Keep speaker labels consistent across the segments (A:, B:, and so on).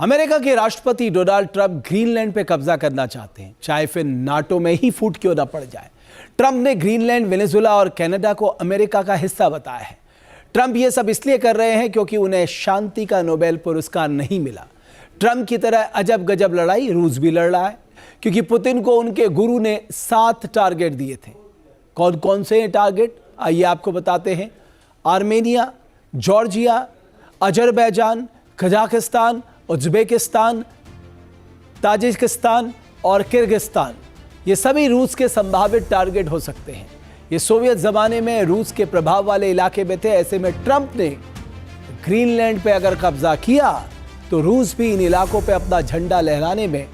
A: America के राष्ट्रपति Donald Trump Greenland पे कब्जा करना चाहते हैं, चाहे फिर नाटो में ही फूट क्यों ना पड़ जाए। ट्रंप ने ग्रीनलैंड, वेनेजुएला और कनाडा को अमेरिका का हिस्सा बताया है। ट्रंप ये सब इसलिए कर रहे हैं क्योंकि उन्हें शांति का नोबेल पुरस्कार नहीं मिला। ट्रंप की तरह अजब गजब लड़ाई रूस भी लड़ रहा है, क्योंकि पुतिन को उनके गुरु ने 7 टारगेट दिए थे। कौन कौन से टारगेट, आइए आपको बताते हैं। Armenia, Georgia, Azerbaijan, Kazakhstan, Uzbekistan, Tajikistan और किर्गिस्तान, ये सभी रूस के संभावित टारगेट हो सकते हैं। ये सोवियत ज़माने में रूस के प्रभाव वाले इलाके में थे। ऐसे में ट्रंप ने ग्रीनलैंड पे अगर कब्जा किया तो रूस भी इन इलाकों पे अपना झंडा लहराने में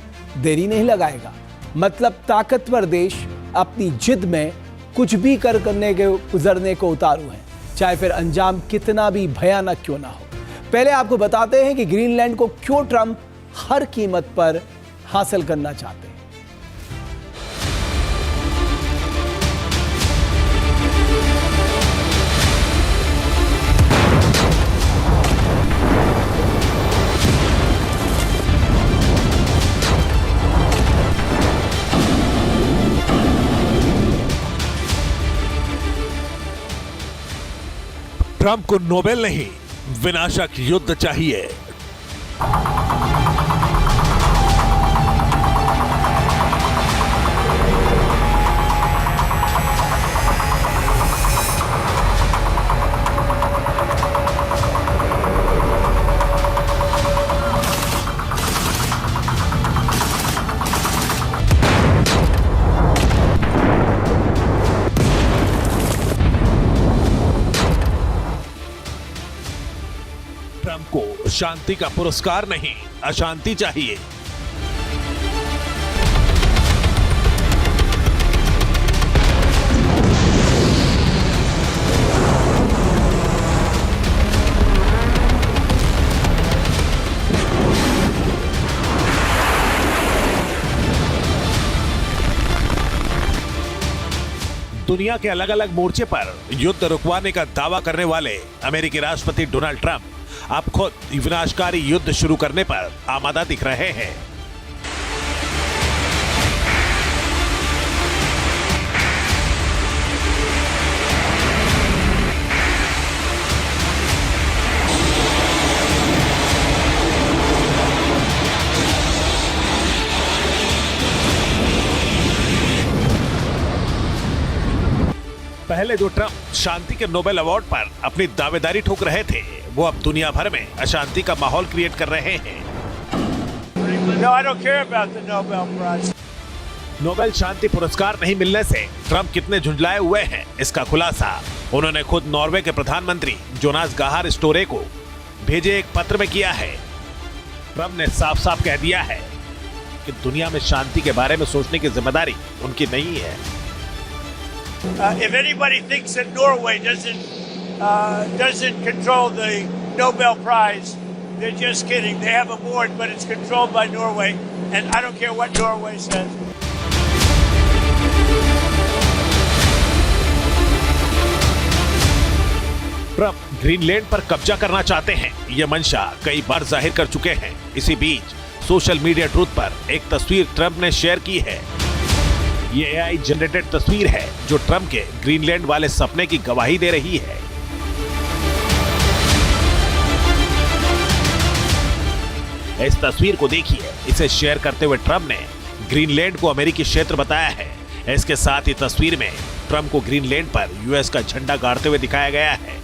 A: देरी नहीं लगाएगा। मतलब ताकतवर देश अपनी जिद में कुछ भी करने के गुजरने को उतारू है, चाहे फिर अंजाम कितना भी भयानक क्यों ना हो। पहले आपको बताते हैं कि ग्रीनलैंड को क्यों ट्रंप हर कीमत पर हासिल करना चाहते हैं।
B: ट्रंप को नोबेल नहीं, विनाशक युद्ध चाहिए। ट्रंप को शांति का पुरस्कार नहीं, अशांति चाहिए। दुनिया के अलग अलग मोर्चे पर युद्ध रुकवाने का दावा करने वाले अमेरिकी राष्ट्रपति डोनाल्ड ट्रंप अब खुद विनाशकारी युद्ध शुरू करने पर आमादा दिख रहे हैं। पहले जो ट्रंप शांति के नोबेल अवार्ड पर अपनी दावेदारी ठोक रहे थे, वो अब दुनिया भर में अशांति का माहौल क्रिएट कर रहे हैं।
C: No, I don't care about the Nobel Prize.
B: Nobel शांति पुरस्कार नहीं मिलने से ट्रंप कितने झुंझलाए हुए हैं, इसका खुलासा उन्होंने खुद नॉर्वे के प्रधानमंत्री जोनास गाहर स्टोरे को भेजे एक पत्र में किया है। ट्रंप ने साफ साफ कह दिया है कि दुनिया में शांति के बारे में सोचने की जिम्मेदारी उनकी नहीं है।
C: If anybody thinks that Norway doesn't control the Nobel Prize, they're just kidding. They have a board, but it's controlled by Norway, and I don't care what Norway says.
B: Trump Greenland पर कब्जा करना चाहते हैं, यह मंशा कई बार जाहिर कर चुके हैं। इसी बीच सोशल मीडिया ट्रूथ पर एक तस्वीर ट्रंप ने शेयर की है। ये AI जनरेटेड तस्वीर है जो ट्रंप के ग्रीनलैंड वाले सपने की गवाही दे रही है। इस तस्वीर को देखिए। इसे शेयर करते हुए ट्रंप ने ग्रीनलैंड को अमेरिकी क्षेत्र बताया है। इसके साथ ही तस्वीर में ट्रंप को ग्रीनलैंड पर US का झंडा गाड़ते हुए दिखाया गया है।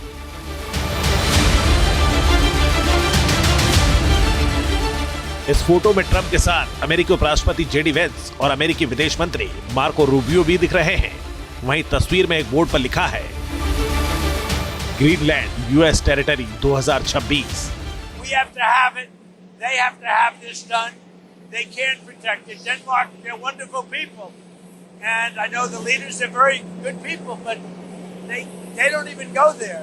B: इस फोटो में ट्रंप के साथ अमेरिकी उपराष्ट्रपति JD वेंस और अमेरिकी विदेश मंत्री मार्को रूबियो भी दिख रहे हैं। वहीं तस्वीर में एक बोर्ड पर लिखा है Greenland US territory 2026।
C: We have to have it. They have to have this done. They can protect it. Denmark, they're wonderful people. And I know the leaders are very good people, but they don't even go there.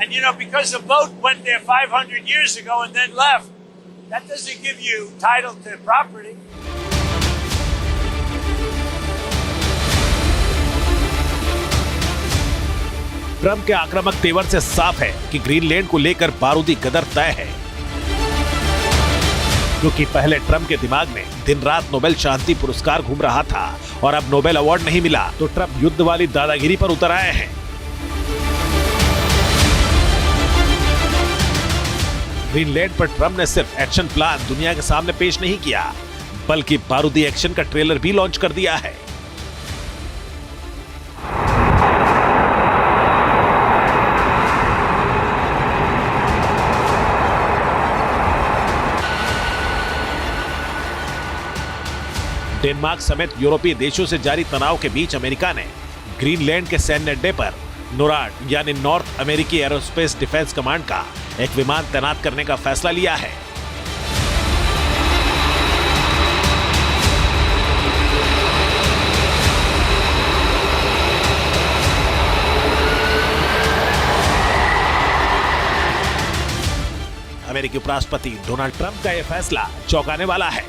C: And you know, because the boat went there 500 years ago and then left, that doesn't give you title to property.
B: Trump के आक्रामक तेवर से साफ है कि Greenland को लेकर बारूदी गदर तय है। क्योंकि पहले ट्रम्प के दिमाग में दिन रात नोबेल शांति पुरस्कार घूम रहा था और अब नोबेल अवार्ड नहीं मिला तो ट्रम्प युद्ध वाली दादागिरी पर उतर आए हैं। ग्रीनलैंड पर ट्रम्प ने सिर्फ एक्शन प्लान दुनिया के सामने पेश नहीं किया, बल्कि बारूदी एक्शन का ट्रेलर भी लॉन्च कर दिया है। डेनमार्क समेत यूरोपीय देशों से जारी तनाव के बीच अमेरिका ने ग्रीनलैंड के सैन्य अड्डे पर नोराड यानी नॉर्थ अमेरिकी एरोस्पेस डिफेंस कमांड का एक विमान तैनात करने का फैसला लिया है। अमेरिकी उपराष्ट्रपति डोनाल्ड ट्रंप का यह फैसला चौंकाने वाला है।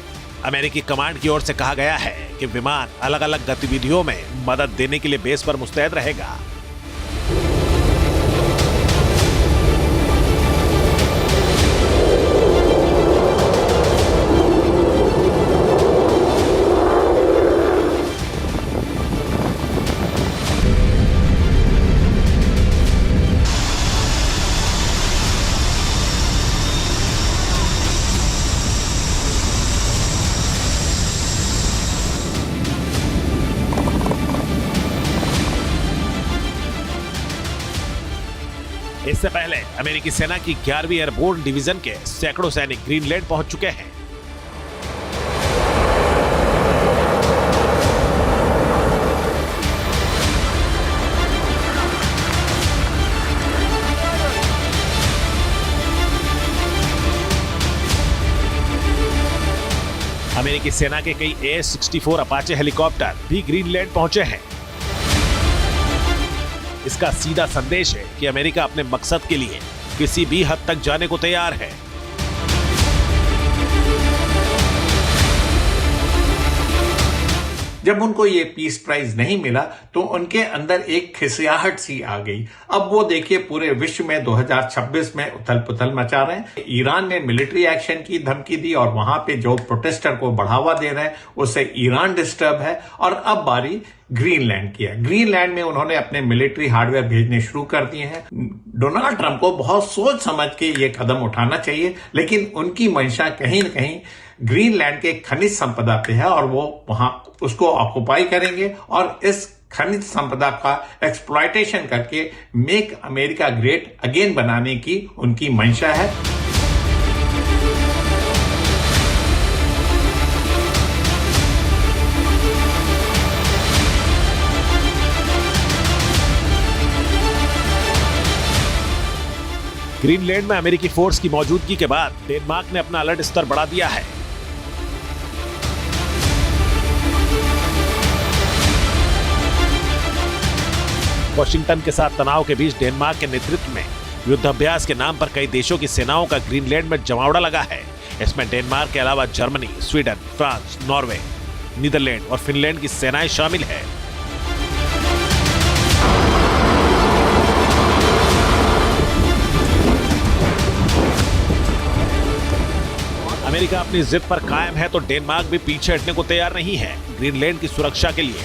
B: अमेरिकी कमांड की ओर से कहा गया है कि विमान अलग अलग गतिविधियों में मदद देने के लिए बेस पर मुस्तैद रहेगा। इससे पहले अमेरिकी सेना की 11वीं एयरबोर्न डिवीजन के सैकड़ों सैनिक ग्रीनलैंड पहुंच चुके हैं। अमेरिकी सेना के कई AH-64 अपाचे हेलीकॉप्टर भी ग्रीनलैंड पहुंचे हैं। इसका सीधा संदेश है कि अमेरिका अपने मकसद के लिए किसी भी हद तक जाने को तैयार है।
D: जब उनको ये पीस प्राइज नहीं मिला तो उनके अंदर एक खिसियाहट सी आ गई। अब वो देखिए पूरे विश्व में 2026 में उथल पुथल मचा रहे हैं। ईरान ने मिलिट्री एक्शन की धमकी दी और वहां पे जो प्रोटेस्टर को बढ़ावा दे रहे हैं उससे ईरान डिस्टर्ब है। और अब बारी ग्रीनलैंड की है। ग्रीनलैंड में उन्होंने अपने मिलिट्री हार्डवेयर भेजने शुरू कर दिए हैं। डोनाल्ड ट्रंप को बहुत सोच समझ के ये कदम उठाना चाहिए, लेकिन उनकी मंशा कहीं न कहीं ग्रीनलैंड के खनिज संपदा पे है और वो वहां उसको ऑक्युपाई करेंगे और इस खनिज संपदा का एक्सप्लॉयटेशन करके मेक अमेरिका ग्रेट अगेन बनाने की उनकी मंशा है।
B: ग्रीनलैंड में अमेरिकी फोर्स की मौजूदगी के बाद डेनमार्क ने अपना अलर्ट स्तर बढ़ा दिया है। वॉशिंगटन के साथ तनाव के बीच डेनमार्क के नेतृत्व में युद्धाभ्यास के नाम पर कई देशों की सेनाओं का ग्रीनलैंड में जमावड़ा लगा है। इसमें डेनमार्क के अलावा Germany, Sweden, France, Norway, Netherland और फिनलैंड की सेनाएं शामिल है। अमेरिका अपनी जिद पर कायम है तो डेनमार्क भी पीछे हटने को तैयार नहीं है। ग्रीनलैंड की सुरक्षा के लिए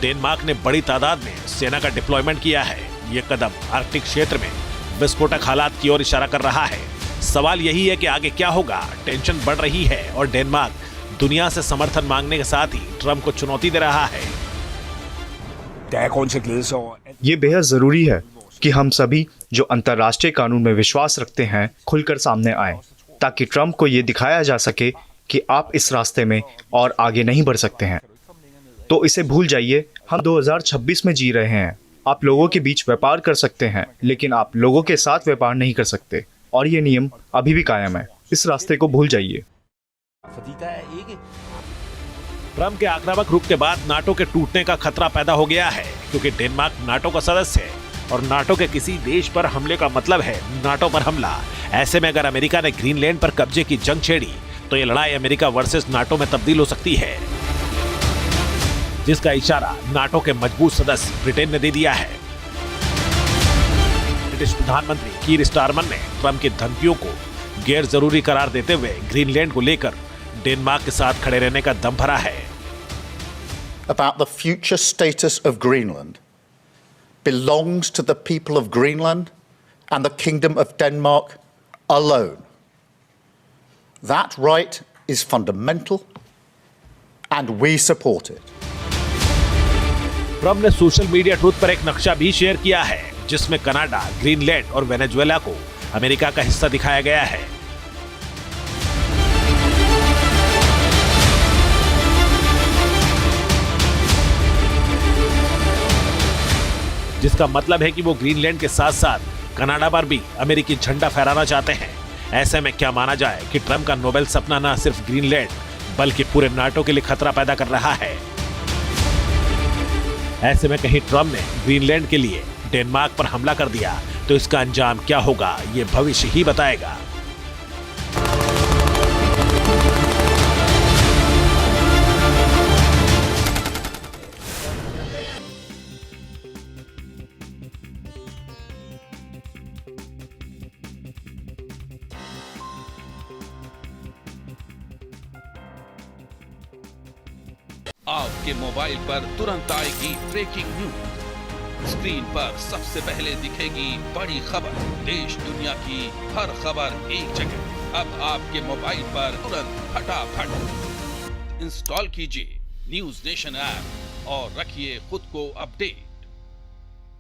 B: डेनमार्क ने बड़ी तादाद में सेना का डिप्लॉयमेंट किया है। ये कदम आर्कटिक क्षेत्र में विस्फोटक हालात की ओर इशारा कर रहा है। सवाल यही है कि आगे क्या होगा। टेंशन बढ़ रही है और डेनमार्क दुनिया से समर्थन मांगने के साथ ही ट्रंप को चुनौती दे रहा है।
E: ये बेहद जरूरी है कि हम सभी जो अंतर्राष्ट्रीय कानून में विश्वास रखते हैं खुलकर सामने आए, ताकि ट्रंप को ये दिखाया जा सके कि आप इस रास्ते में और आगे नहीं बढ़ सकते हैं। तो इसे भूल जाइए, हम 2026 में जी रहे हैं। आप लोगों के बीच व्यापार कर सकते हैं, लेकिन आप लोगों के साथ व्यापार नहीं कर सकते, और ये नियम अभी भी कायम है। इस रास्ते को भूल जाइए।
B: ट्रंप के आक्रामक रुख के बाद नाटो के टूटने का खतरा पैदा हो गया है, क्योंकि डेनमार्क नाटो का सदस्य है और नाटो के किसी देश पर हमले का मतलब है नाटो पर हमला। ऐसे में अगर अमेरिका ने ग्रीनलैंड पर कब्जे की जंग छेड़ी तो ये लड़ाई अमेरिका वर्सेस नाटो में तब्दील हो सकती है, जिसका इशारा नाटो के मजबूत सदस्य ब्रिटेन ने दे दिया है। ब्रिटिश प्रधानमंत्री कीर स्टारमर ने ट्रंप की धमकियों को गैर जरूरी करार देते हुए ग्रीनलैंड को लेकर डेनमार्क के साथ खड़े रहने का दम भरा है।
F: About the future status of Greenland belongs to the people of Greenland and the Kingdom of Denmark alone. That right is fundamental and we support it.
B: Trump ने सोशल मीडिया ट्रूथ पर एक नक्शा भी शेयर किया है जिसमें Canada, Greenland और Venezuela को अमेरिका का हिस्सा दिखाया गया है। जिसका मतलब है कि वो ग्रीनलैंड के साथ साथ कनाडा पर भी अमेरिकी झंडा फहराना चाहते हैं। ऐसे में क्या माना जाए कि ट्रम्प का नोबेल सपना न सिर्फ ग्रीनलैंड बल्कि पूरे नाटो के लिए खतरा पैदा कर रहा है। ऐसे में कहीं ट्रम्प ने ग्रीनलैंड के लिए डेनमार्क पर हमला कर दिया तो इसका अंजाम क्या होगा ये भविष्य ही बताएगा।
G: आपके मोबाइल पर तुरंत आएगी ब्रेकिंग न्यूज। स्क्रीन पर सबसे पहले दिखेगी बड़ी खबर। देश दुनिया की हर खबर एक जगह। अब आपके मोबाइल पर तुरंत फटाफट इंस्टॉल कीजिए न्यूज नेशन ऐप और रखिए खुद को अपडेट।